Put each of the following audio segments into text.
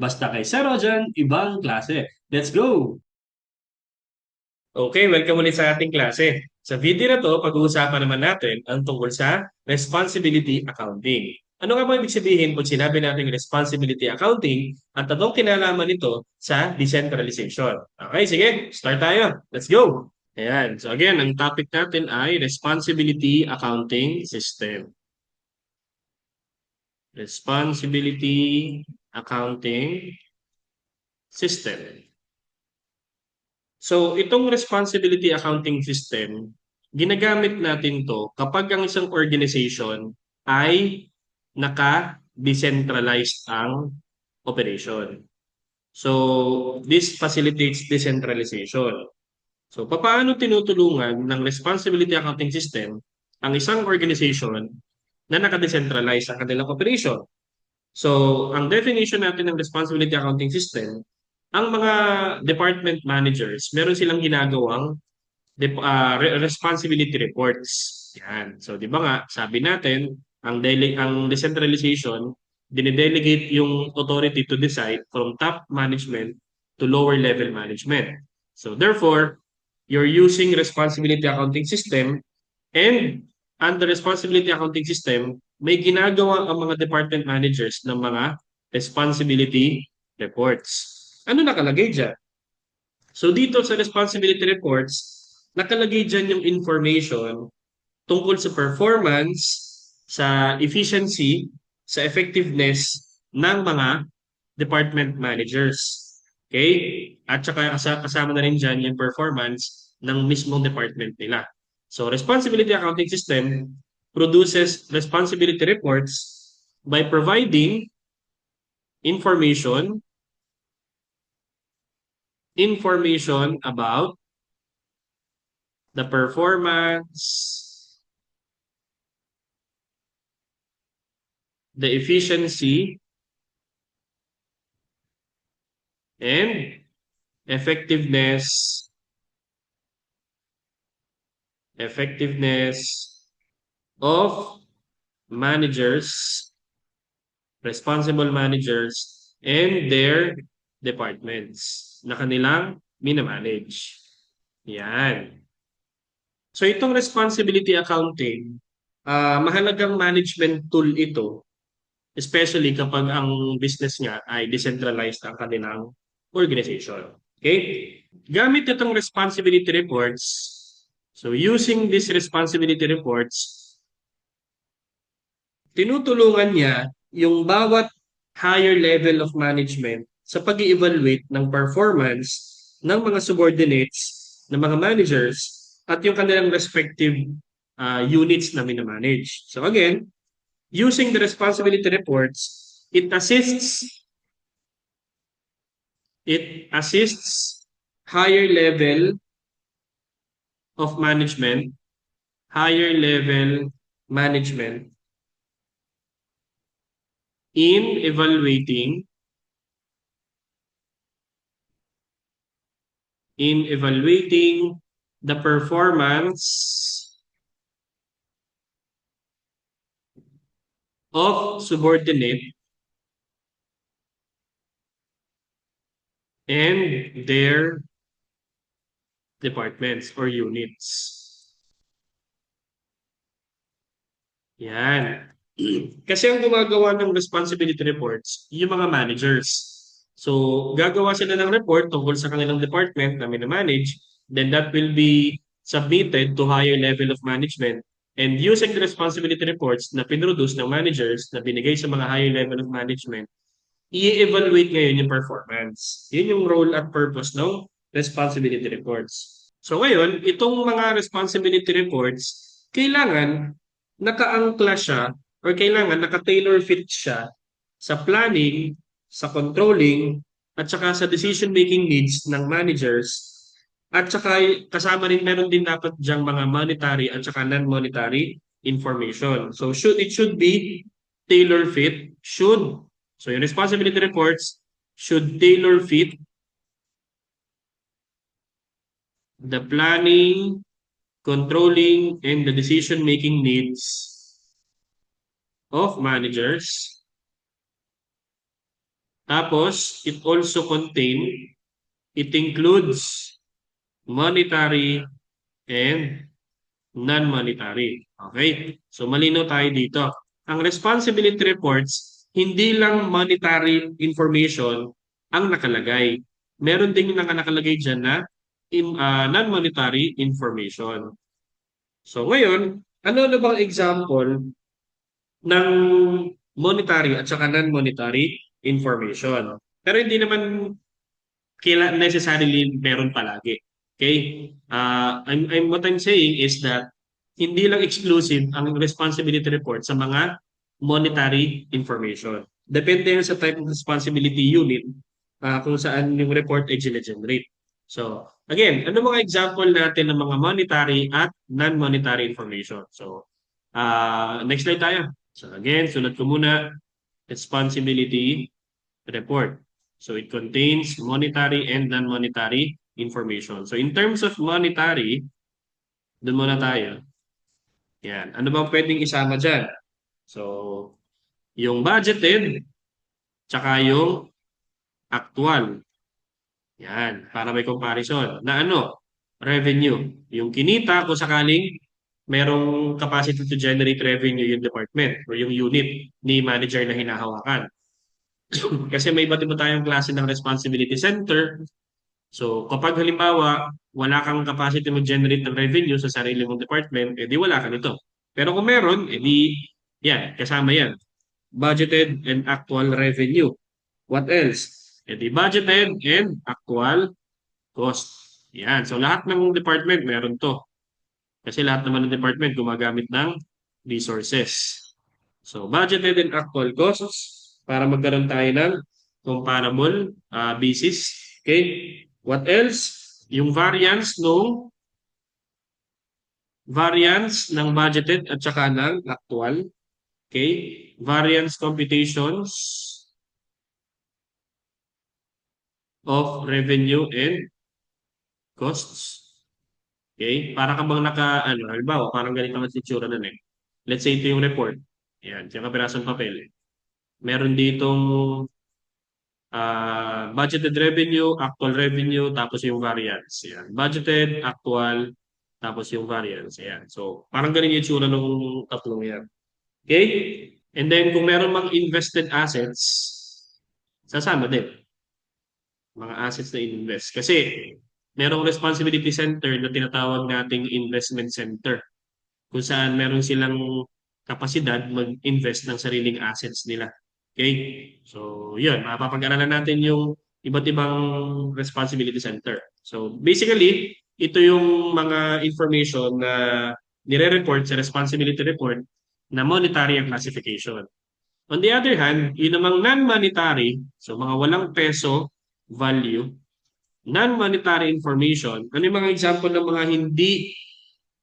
Basta kay Sir Rojan, ibang klase. Let's go! Okay, welcome ulit sa ating klase. Sa video na to, pag-uusapan naman natin ang tungkol sa responsibility accounting. Ano nga ba ibig sabihin kung sinabi natin responsibility accounting at anong kinalaman nito sa decentralization? Okay, sige, start tayo. Let's go! Ayan. So again, ang topic natin ay responsibility accounting system. Responsibility accounting system. So, itong responsibility accounting system, ginagamit natin to kapag ang isang organization ay naka-decentralized ang operation. So, this facilitates decentralization. So, paano tinutulungan ng responsibility accounting system ang isang organization na naka-decentralize ang kanilang operation? So, ang definition natin ng responsibility accounting system, ang mga department managers, meron silang ginagawang responsibility reports. Yan. So, di ba nga, sabi natin, ang decentralization, dinedelegate yung authority to decide from top management to lower level management. So, therefore, you're using responsibility accounting system, and under responsibility accounting system, may ginagawa ang mga department managers ng mga responsibility reports. Ano nakalagay dyan? So dito sa responsibility reports, nakalagay dyan yung information tungkol sa performance, sa efficiency, sa effectiveness ng mga department managers. Okay? At saka kasama na rin dyan yung performance ng mismong department nila. So responsibility accounting system produces responsibility reports by providing information about the performance, the efficiency, and effectiveness of managers, responsible managers, and their departments na kanilang minamanage. Yan. So itong responsibility accounting, mahalagang management tool ito, especially kapag ang business nga ay decentralized ang kanilang organization. Okay? Gamit itong responsibility reports, so using these responsibility reports, tinutulungan niya yung bawat higher level of management sa pag-evaluate ng performance ng mga subordinates, ng mga managers, at yung kanilang respective units na minamanage. So again, using the responsibility reports, it assists higher level of management, higher level management in evaluating the performance of subordinate and their departments or units. Yan. Kasi ang gumagawa ng responsibility reports, yung mga managers. So, gagawa sila ng report tungkol sa kanilang department na minamanage, then that will be submitted to higher level of management. And using the responsibility reports na pinroduce ng managers na binigay sa mga higher level of management, i-evaluate ngayon yung performance. Yun yung role at purpose ng responsibility reports. So ngayon, itong mga responsibility reports, kailangan nakaangkla siya or kailangan naka-tailor fit siya sa planning, sa controlling, at saka sa decision-making needs ng managers. At saka kasama rin, meron din dapat diyang mga monetary at saka non-monetary information. So it should be tailor fit, so yung responsibility reports should tailor fit the planning, controlling, and the decision-making needs of managers Tapos, it includes monetary and non-monetary. Okay? So malinaw tayo dito. Ang responsibility reports, hindi lang monetary information ang nakalagay. Meron ding nakalagay dyan na non-monetary information. So ngayon, ano bang example ng monetary at saka non-monetary information? Pero hindi naman necessarily meron palagi. Okay? What I'm saying is that hindi lang exclusive ang responsibility report sa mga monetary information. Depende yan sa type of responsibility unit kung saan yung report ay generate. So, again, ano mga example natin ng mga monetary at non-monetary information? So, next slide tayo. So, again, sunod ko muna, responsibility report. So it contains monetary and non-monetary information. So in terms of monetary, doon muna tayo. Yan. Ano bang pwedeng isama dyan? So, yung budgeted, tsaka yung actual. Yan. Para may comparison. Na ano? Revenue. Yung kinita, kung sakaling merong capacity to generate revenue yung department or yung unit ni manager na hinahawakan. Kasi may iba't iba tayong klase ng responsibility center. So, kapag halimbawa, wala kang capacity mag-generate ng revenue sa sarili mong department, edi wala ka nito. Pero kung meron, edi yan, kasama yan. Budgeted and actual revenue. What else? Edi budgeted and actual cost. Yan. So, lahat ng department meron to. Kasi lahat naman ng department gumagamit ng resources. So, budgeted and actual costs para magkaroon tayo ng comparable basis. Okay? What else? Yung variance ng budgeted at saka ng actual. Okay? Variance computations of revenue and costs. Okay? Para ka bang halimbawa, parang ganito ang itsura nun eh. Let's say ito yung report. Yan, yung kapirasong papel. Meron ditong budgeted revenue, actual revenue, tapos yung variance. Yan. Budgeted, actual, tapos yung variance. Yan. So, parang ganun yung itsura ng tatlong yan. Okay? And then, kung meron mang invested assets, sasama din. Mga assets na invest. Kasi, merong responsibility center na tinatawag nating investment center. Kung saan meron silang kapasidad mag-invest ng sariling assets nila. Okay? So, yun. Mapapag-aralan natin yung iba't ibang responsibility center. So, basically, ito yung mga information na nire-report sa responsibility report na monetary ang classification. On the other hand, yun namang non-monetary, so mga walang peso value, non-monetary information, ano yung mga example ng mga hindi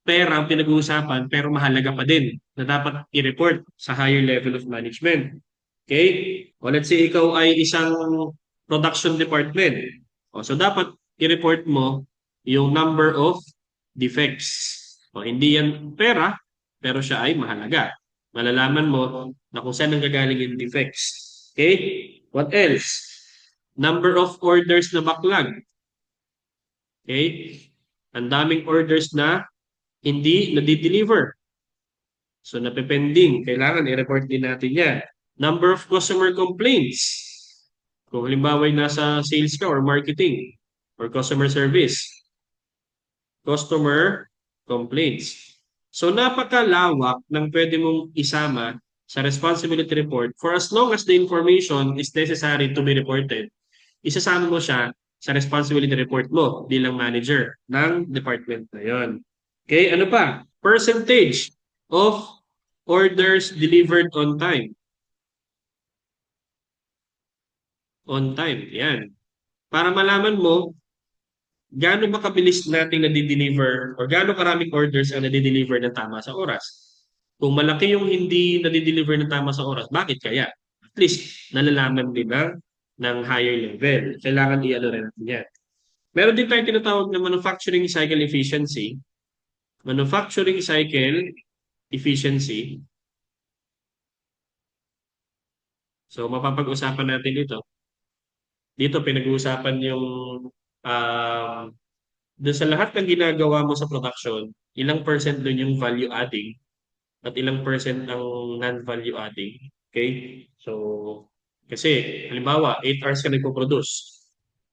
pera ang pinag-uusapan pero mahalaga pa din na dapat i-report sa higher level of management. Okay? O let's say ikaw ay isang production department. O, so dapat i-report mo yung number of defects. O, hindi yan pera, pero siya ay mahalaga. Malalaman mo na kung saan nanggagaling yung defects. Okay? What else? Number of orders na backlog. Okay? Ang daming orders na hindi nadi-deliver. So, napepending. Kailangan i-report din natin yan. Number of customer complaints. Kung halimbawa ay nasa sales ka or marketing or customer service. Customer complaints. So, napakalawak ng pwede mong isama sa responsibility report for as long as the information is necessary to be reported. Isasama mo siya sa responsibility report mo bilang manager ng department na yon. Okay, ano pa? Percentage of orders delivered on time. On time, yan. Para malaman mo, gaano ba kabilis nating nadi-deliver or gaano karaming orders ang nadi-deliver ng tama sa oras. Kung malaki yung hindi nadi-deliver ng tama sa oras, bakit kaya? At least, nalalaman din ng higher level. Kailangan i-ano rin natin yan. Meron din tayong tinatawag na manufacturing cycle efficiency. Manufacturing cycle efficiency. So, mapapag-usapan natin ito. Dito pinag-uusapan yung doon sa lahat ng ginagawa mo sa production, ilang percent doon yung value adding at ilang percent ang non-value adding. Okay? So, kasi halimbawa, 8 hours ka nagpo-produce,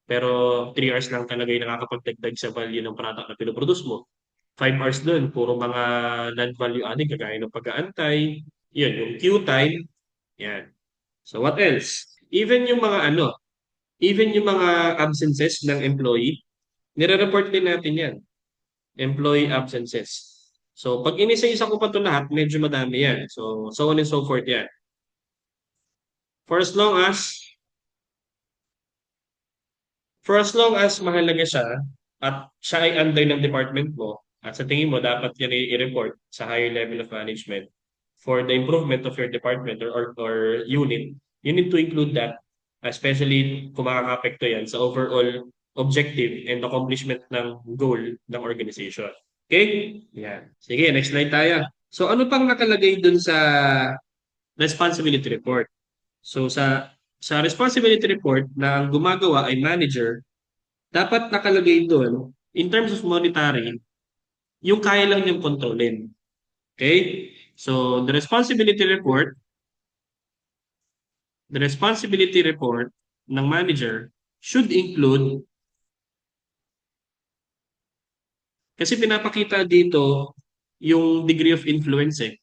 pero 3 hours lang talaga yung nakakapagdagdag sa value ng product na pinoproduce mo. 5 hours doon, puro mga non-value adding, kagaya ng pag-aantay, yun, yung queue time, yan. So, what else? Even yung mga absences ng employee, nire-report din natin yan, employee absences. So, pag inisa-isa ko pa ito lahat, medyo madami yan. So, so on and so forth yan. For as long as, for as long as mahalaga siya at siya ay under ng department mo, at sa tingin mo, dapat yan i-report sa higher level of management for the improvement of your department or unit, you need to include that, especially kung makaka-apekto yan sa overall objective and accomplishment ng goal ng organization. Okay? Yan. Sige, next slide tayo. So ano pang nakalagay dun sa responsibility report? So sa responsibility report na ang gumagawa ay manager, dapat nakalagay dun in terms of monitoring, yung kaya lang niyang kontrolin. Okay? So the responsibility report ng manager should include, kasi pinapakita dito yung degree of influence eh.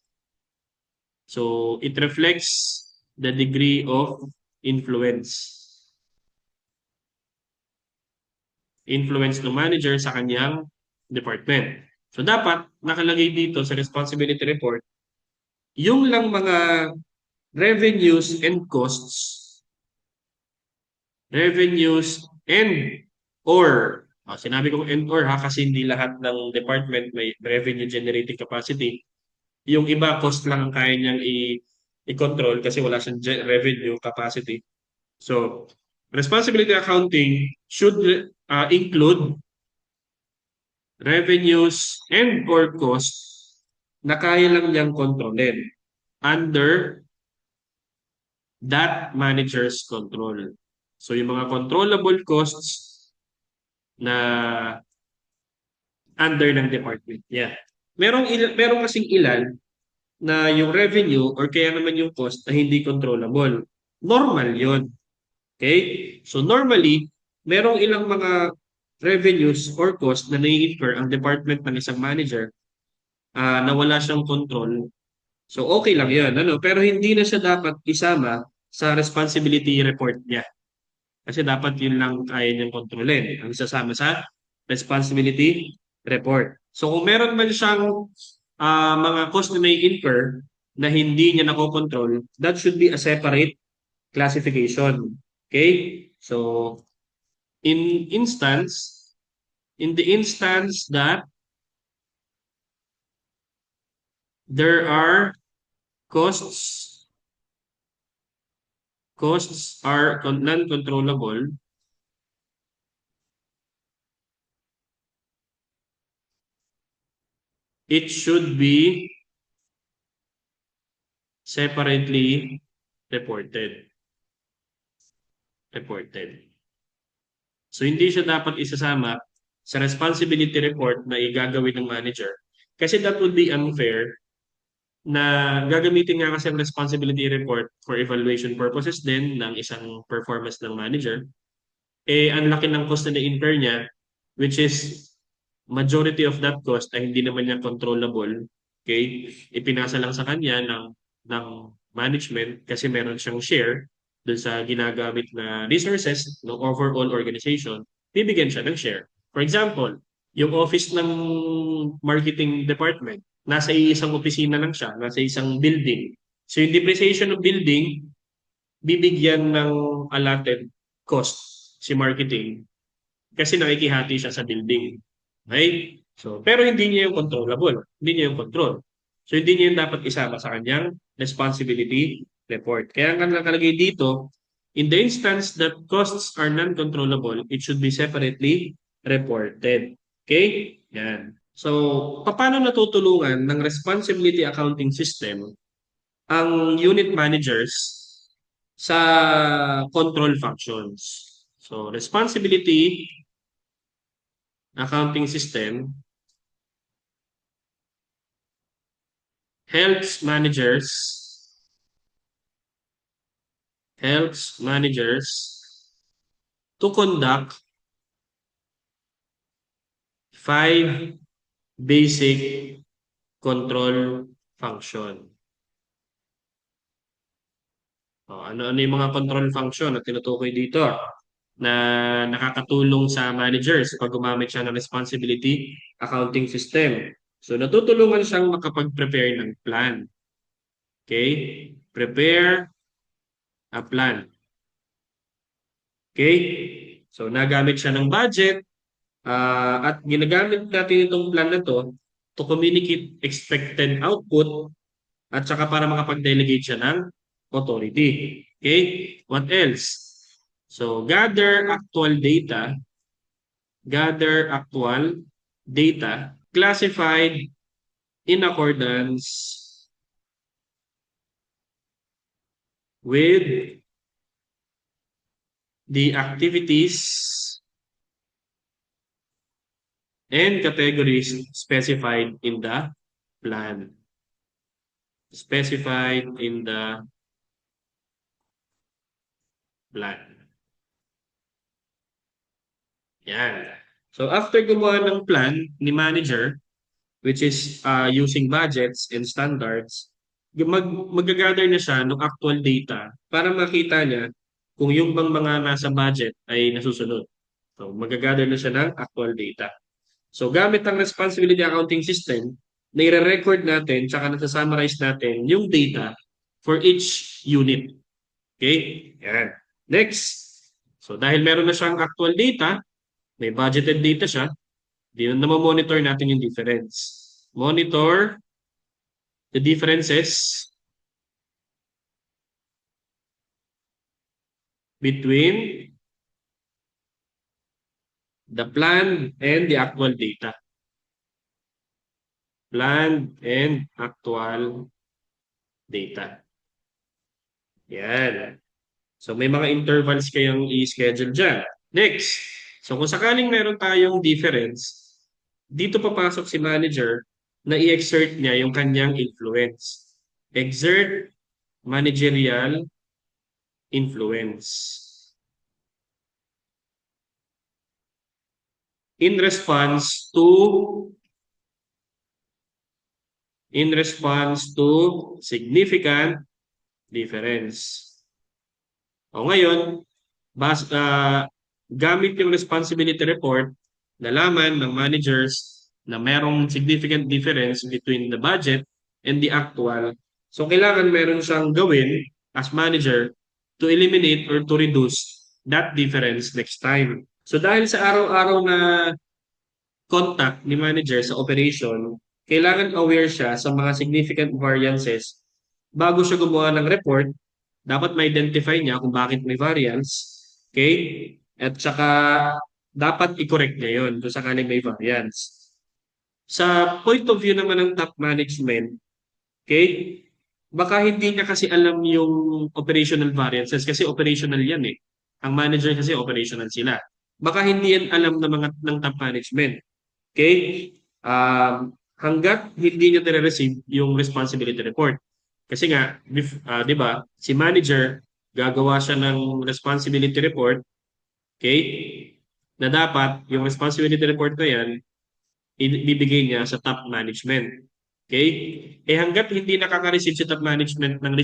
So, it reflects the degree of influence. Influence ng manager sa kanyang department. So, dapat nakalagay dito sa responsibility report, yung lang mga revenues and costs, revenues and or, sinabi ko and or ha, kasi hindi lahat ng department may revenue generating capacity. Yung iba, cost lang ang kaya niyang i-control kasi wala siyang revenue capacity. So, responsibility accounting should include revenues and or costs na kaya lang niyang kontrolin under that manager's control. So, yung mga controllable costs na under ng department. Yeah. Merong kasing ilan na yung revenue or kaya naman yung cost na hindi controllable. Normal yon. Okay? So normally, merong ilang mga revenues or cost na nai-incur ang department ng isang manager na wala siyang control. So okay lang yun. Ano? Pero hindi na siya dapat isama sa responsibility report niya. Kasi dapat yun lang kaya niyang kontrolin. Ang isasama sa responsibility report. So kung meron man siyang mga cost na may incur na hindi niya nakokontrol, that should be a separate classification. Okay? So, in the instance that there are costs, costs are non-controllable, it should be separately reported. So, hindi siya dapat isasama sa responsibility report na igagawin ng manager. Kasi that would be unfair na gagamitin nga kasi ang responsibility report for evaluation purposes din ng isang performance ng manager. Eh, ang laki ng cost na na-incur niya, which is majority of that cost ay hindi naman niya controllable. Okay? Ipinasa lang sa kanya ng management kasi meron siyang share dun sa ginagamit na resources ng overall organization, bibigyan siya ng share. For example, yung office ng marketing department, nasa isang opisina lang siya, nasa isang building. So yung depreciation of building, bibigyan ng allotted cost si marketing kasi nakikihati siya sa building. Okay? So, pero hindi niya yung controllable. Hindi niya yung control. So, hindi niya yung dapat isama sa kanyang responsibility report. Kaya ang nakalagay dito, in the instance that costs are non-controllable, it should be separately reported. Okay? Yan. So, paano natutulungan ng responsibility accounting system ang unit managers sa control functions? So, responsibility accounting system helps managers to conduct 5 basic control function. Ano-ano yung mga control function na tinutukoy dito na nakakatulong sa managers pag gumamit siya ng responsibility accounting system. So, natutulungan siyang makapag-prepare ng plan. Okay? Prepare a plan. Okay? So, nagamit siya ng budget at ginagamit natin itong plan na to communicate expected output at saka para makapag-delegate siya ng authority. Okay? What else? So, gather actual data classified in accordance with the activities and categories specified in the plan. Specified in the plan. Yan. So after gumawa ng plan ni manager, which is using budgets and standards, mag-gather na siya ng actual data para makita niya kung yung bang mga nasa budget ay nasusunod. So mag-gather na siya ng actual data. So gamit ang responsibility accounting system, nire-record natin tsaka nasa-summarize natin yung data for each unit. Okay? Yan. Next. So dahil meron na siyang actual data, may budgeted data siya, monitor natin yung difference. Monitor the differences between the plan and the actual data. Plan and actual data. Yan. So may mga intervals kayong i-schedule dyan. Next. So kung sakaling meron tayong difference, dito papasok si manager na i-exert niya yung kanyang influence. Exert managerial influence. In response to significant difference. O ngayon, gamit yung responsibility report, nalaman ng managers na merong significant difference between the budget and the actual. So kailangan meron siyang gawin as manager to eliminate or to reduce that difference next time. So dahil sa araw-araw na contact ni manager sa operation, kailangan aware siya sa mga significant variances bago siya gumawa ng report. Dapat ma-identify niya kung bakit may variance. Okay? At saka dapat i-correct niya yun kung sakaling may variance. Sa point of view naman ng top management, okay? Baka hindi niya kasi alam yung operational variances kasi operational yan eh. Ang manager kasi operational sila. Baka hindi yan alam ng top management. Okay? Hanggat hindi niya nire-receive yung responsibility report. Kasi nga, di ba, si manager, gagawa siya ng responsibility report, okay? Na dapat, yung responsibility report na yan, ibibigay niya sa top management. Okay? Hanggat hindi nakaka-receive si top management ng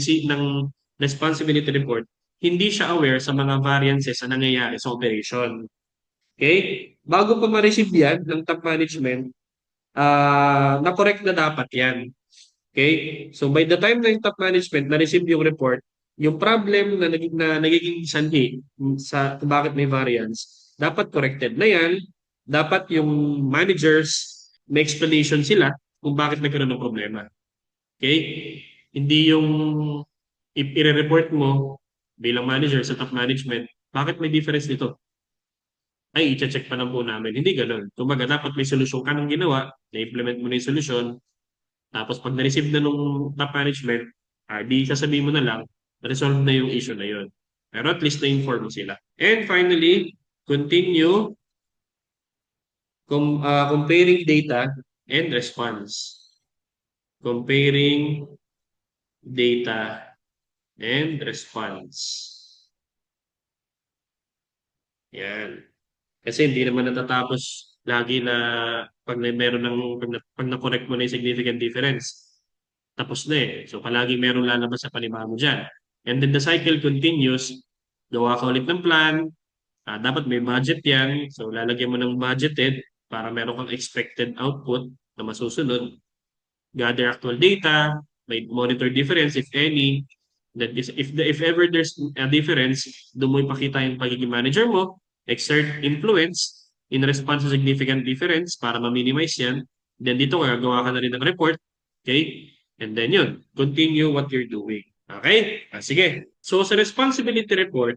responsibility report, hindi siya aware sa mga variances na nangyayari sa operation. Okay? Bago pa ma-receive yan ng top management, na-correct na dapat yan. Okay? So by the time na yung top management na-receive yung report, yung problem na nagiging sanhi sa kung bakit may variance, dapat corrected na yan. Dapat yung managers, may explanation sila kung bakit nagkaroon ng problema. Okay? Hindi yung i-report mo bilang manager sa top management, bakit may difference dito? Ay, i-check pa lang po namin. Hindi ganun. Kumbaga, dapat may solusyon ka ng ginawa, na-implement mo na yung solusyon, tapos pag na-receive na nung top management, di sasabihin mo na lang, resolve na yung issue na yun. Pero at least na-inform mo sila. And finally, continue comparing data and response. Comparing data and response. Yan. Kasi hindi naman natatapos lagi na meron ng pag na-correct mo na yung significant difference. Tapos na eh. So palagi meron lalabas sa panimba mo dyan. And then the cycle continues. Gawa ka ulit ng plan. Dapat may budget yan. So lalagyan mo ng budgeted para meron kang expected output na masusunod. Gather actual data, may monitor difference if any. That is, if ever there's a difference, doon mo ipakita yung pagiging manager mo, exert influence in response to significant difference para ma-minimize yan. Then dito gagawa ka na rin ng report. Okay? And then yun, continue what you're doing. Okay? Sige. So sa responsibility report,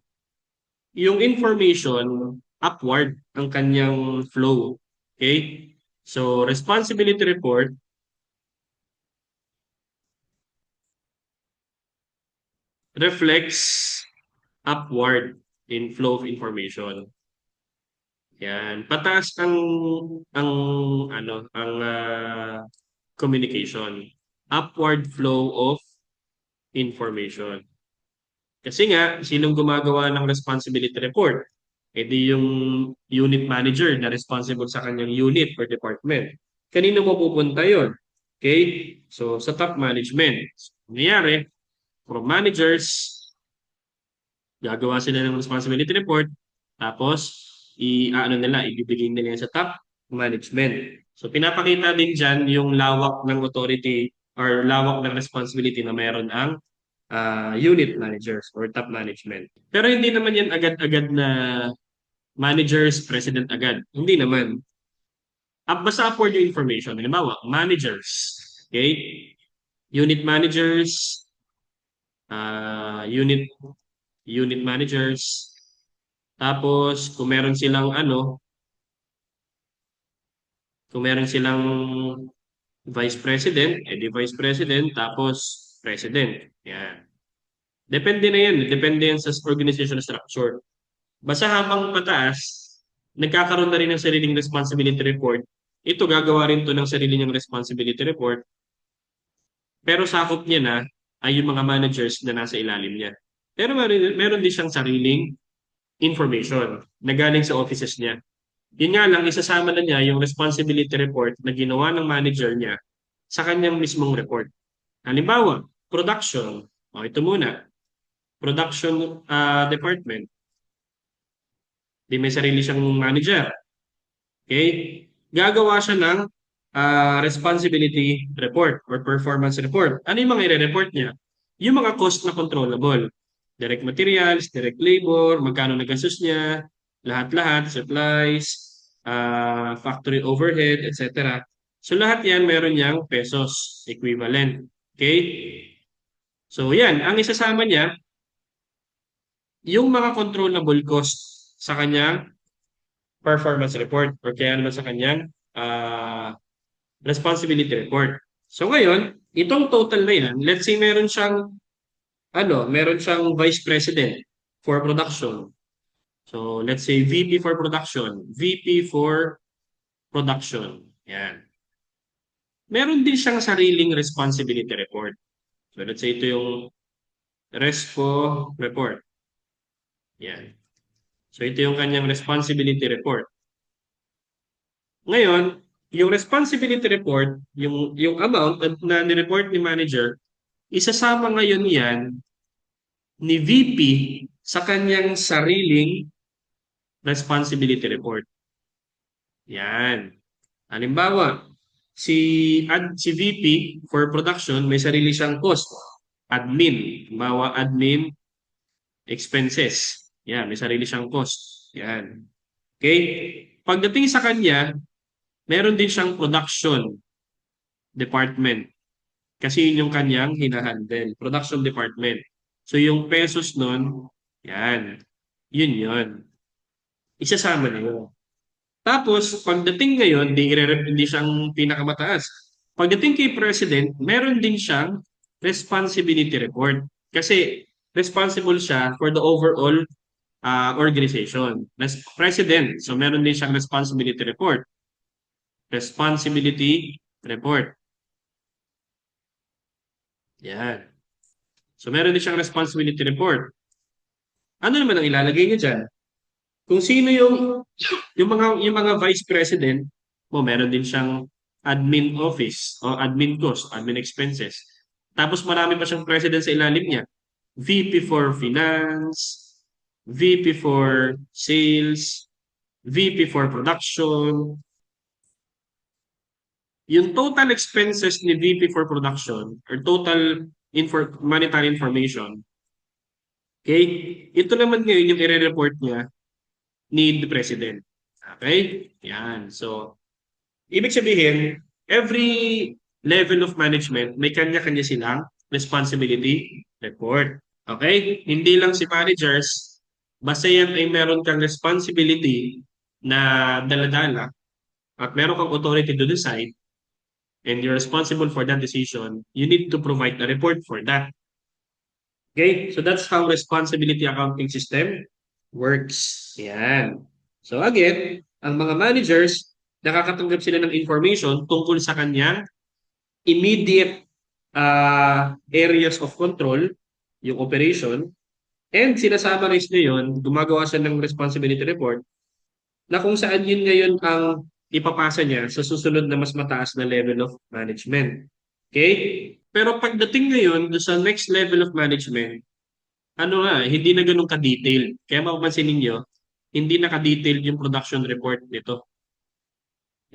yung information upward ang kanyang flow. Okay? So responsibility report reflects upward in flow of information. Yan, pataas ang communication, upward flow of information. Kasi nga, sinong gumagawa ng responsibility report? E di yung unit manager na responsible sa kanyang unit or department. Kanino mo pupunta yun? Okay? So, sa top management. Nangyari, from managers, gagawa sila ng responsibility report, tapos ibibigay nila yan sa top management. So pinapakita din dyan yung lawak ng authority or lawak ng responsibility na meron ang unit managers or top management. Pero hindi naman yan agad-agad na managers, president agad. Hindi naman. Basta upward yung information. Halimbawa, managers. Okay? Unit managers, unit managers. Tapos, kung meron silang vice president, edi vice president, tapos president. Yan. Depende na yan. Depende yan sa organization structure. Basta habang pataas, nagkakaroon na rin ng sariling responsibility report. Ito, gagawa rin to ng sarili niyang responsibility report. Pero sakop niya na ay yung mga managers na nasa ilalim niya. Pero meron din siyang sariling information na galing sa offices niya. Yun nga lang, isasama na niya yung responsibility report na ginawa ng manager niya sa kanyang mismong report. Halimbawa, production. Ito muna. Production department. Di may sarili siyang manager. Okay? Gagawa siya ng responsibility report or performance report. Ano yung mga i-report niya? Yung mga cost na controllable. Direct materials, direct labor, magkano nagastos niya, lahat-lahat, supplies, factory overhead, etc. So lahat yan meron niyang pesos equivalent. Okay? So yan, ang isasama niya, yung mga controllable cost sa kanyang performance report or kaya naman sa kanyang responsibility report. So ngayon, itong total na yan, let's say meron siyang vice president for production. So let's say VP for production, VP for production. Yan. Meron din siyang sariling responsibility report. So let's say ito yung Respo report. Yan. So ito yung kanyang responsibility report. Ngayon, yung responsibility report, yung amount na ni-report ni manager, isasama ngayon yan ni VP sa kanyang sariling responsibility report. Yan. Halimbawa, si VP for production may sarili siyang cost. Admin. Halimbawa, admin expenses. Yan, may sarili siyang cost. Yan. Okay? Pagdating sa kanya, meron din siyang production department. Kasi yun yung kanyang hinahandle. Production department. So yung pesos nun, yan. Yun yun. Isasama na yun. Tapos, pagdating ngayon, hindi siyang pinakamataas. Pagdating kay President, meron din siyang responsibility report. Kasi responsible siya for the overall organization. President, so meron din siyang responsibility report. Responsibility report. Yan. So meron din siyang responsibility report. Ano naman ang ilalagay niya diyan? Kung sino yung mga vice president, meron din siyang admin office o admin cost, admin expenses. Tapos marami pa siyang president sa ilalim niya. VP for finance, VP for sales, VP for production. Yung total expenses ni VP for production or total monetary information, okay? Ito naman ngayon yung i-report niya ni the president. Okay? Yan. So, ibig sabihin, every level of management, may kanya-kanya silang responsibility report. Okay? Hindi lang si managers, basta yan ay meron kang responsibility na daladala at meron kang authority to decide and you're responsible for that decision, you need to provide a report for that. Okay? So that's how responsibility accounting system works. Yan. So again, ang mga managers, nakakatanggap sila ng information tungkol sa kanyang immediate areas of control, yung operation, and sinasummarize niya yun, gumagawa siya ng responsibility report, na kung saan yun ngayon ang ipapasa niya sa susunod na mas mataas na level of management. Okay? Pero pagdating ngayon sa next level of management, hindi na ganun ka-detailed. Kaya mapapansin ninyo, hindi naka-detailed yung production report nito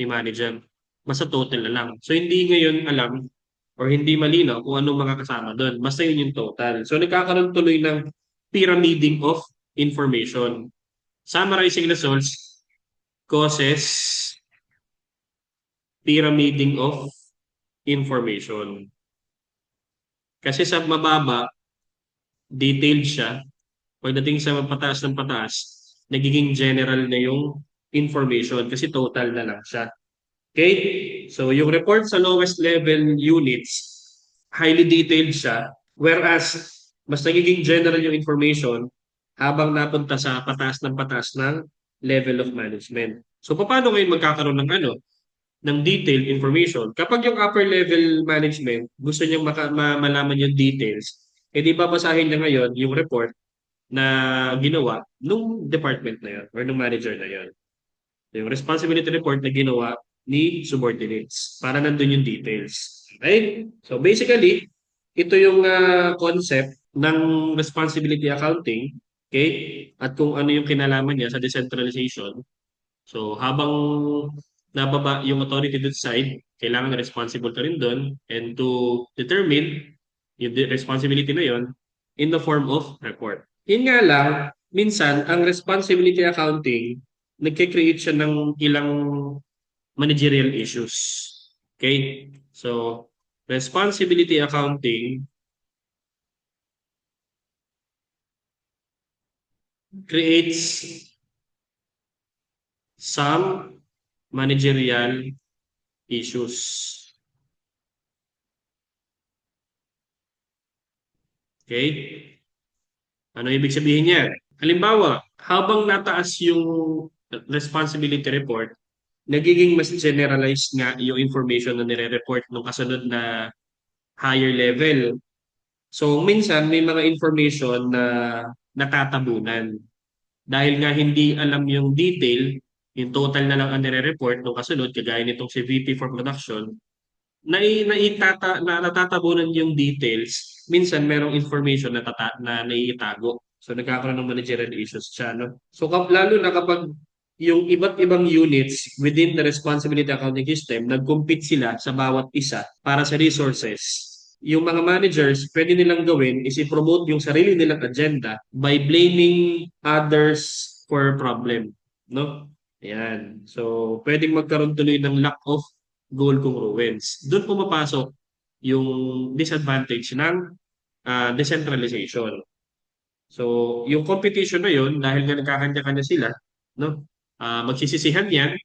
ni manager. Basta total na lang. So hindi ngayon alam or hindi malinaw kung anong mga kasama doon. Basta yun yung total. So nagkakaroon tuloy ng pyramiding of information. Summarizing results causes pyramiding of information. Kasi sa mababa, detailed siya. Pagdating sa pataas ng pataas, nagiging general na yung information kasi total na lang siya. Okay? So, yung report sa lowest level units, highly detailed siya, whereas mas nagiging general yung information habang napunta sa pataas ng level of management. So, paano ngayon magkakaroon ng detailed information? Kapag yung upper level management gusto niyang malaman yung details, di babasahin niya ngayon yung report na ginawa nung department na yun or nung manager na yun. Yung responsibility report na ginawa ni subordinates para nandun yung details. Okay? So basically, ito yung concept ng responsibility accounting, okay? At kung ano yung kinalaman niya sa decentralization. So habang nababa yung authority to decide, kailangan responsible ka rin doon and to determine yung responsibility na yon in the form of report. Yun nga lang, minsan, ang responsibility accounting, nagkikreate siya ng ilang managerial issues. Okay? So, responsibility accounting creates some managerial issues. Okay? Ano ibig sabihin niya? Halimbawa, habang nataas yung responsibility report, nagiging mas generalized nga yung information na nire-report ng kasunod na higher level. So, minsan may mga information na natatabunan. Dahil nga hindi alam yung detail, yung total na lang ang nire-report ng kasunod, kagaya nitong si VP for Production, na natatabunan yung details, minsan merong information na naiitago. So nagkakaroon ng managerial issues siya. No? So lalo na kapag yung iba't ibang units within the responsibility accounting system, nag-compete sila sa bawat isa para sa resources. Yung mga managers, pwede nilang gawin is i-promote yung sarili nilang agenda by blaming others for problem. No? Ayan. So, pwedeng magkaroon tuloy ng lack of goal congruence. Doon pumapasok yung disadvantage ng decentralization. So, yung competition na yun, dahil nga nagkakanya-kanya sila, no? Magsisisihan yan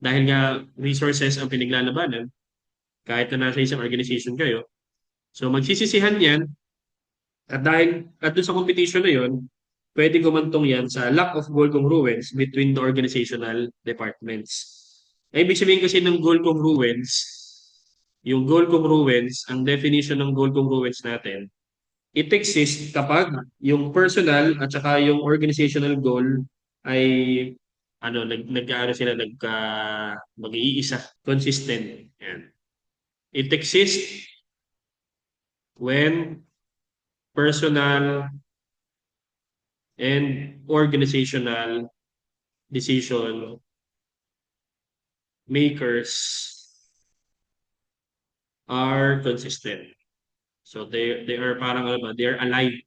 dahil nga resources ang pinaglalabanan kahit na nasa isang organization kayo. So, magsisisihan yan At doon sa competition na yun, pwede gumantong yan sa lack of goal congruence between the organizational departments. Ay, ibig sabihin kasi ng goal congruence, yung goal congruence, ang definition ng goal congruence natin, it exists kapag yung personal at saka yung organizational goal ay nagkaano sila mag-iisa, consistent. Yan. It exists when personal and organizational decision makers are consistent. So they are parang ano ba, they are aligned.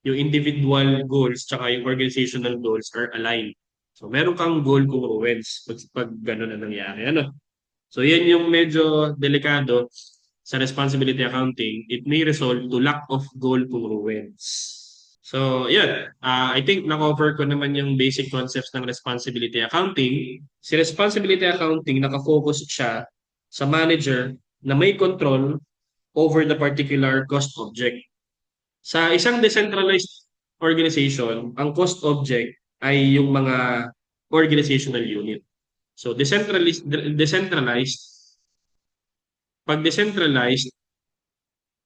Yung individual goals tsaka yung organizational goals are aligned. So meron kang goal congruence pag gano'n na nangyari. Ano? So yan yung medyo delikado sa responsibility accounting. It may result to lack of goal congruence. So, yun. I think na-cover ko naman yung basic concepts ng responsibility accounting. Si responsibility accounting, nakafocus siya sa manager na may control over the particular cost object. Sa isang decentralized organization, ang cost object ay yung mga organizational unit. So, pag decentralized,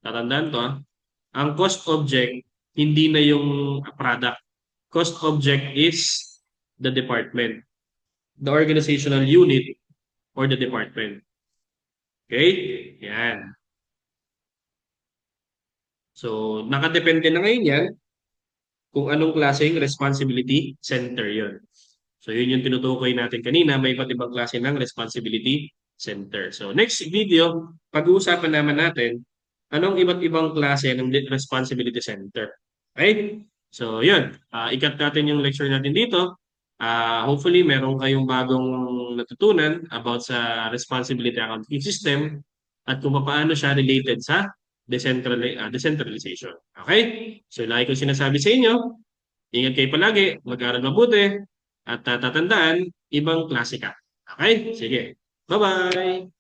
tatandaan to, ang cost object, hindi na yung product. Cost object is the department, the organizational unit, or the department. Okay? Yan. So, nakadepende na ngayon yan kung anong klaseng responsibility center yon. So, yun yung tinutukoy natin kanina. May iba't ibang klase ng responsibility center. So, next video, pag-uusapan naman natin anong iba't ibang klase ng responsibility center. Okay? So, yun. Ikat natin yung lecture natin dito. Hopefully, meron kayong bagong natutunan about sa responsibility accounting system at kung paano siya related sa decentralization. Okay? So, lagi ko sinasabi sa inyo, ingat kayo palagi, mag-aral mabuti, at tatandaan, ibang klase ka. Okay? Sige. Bye-bye!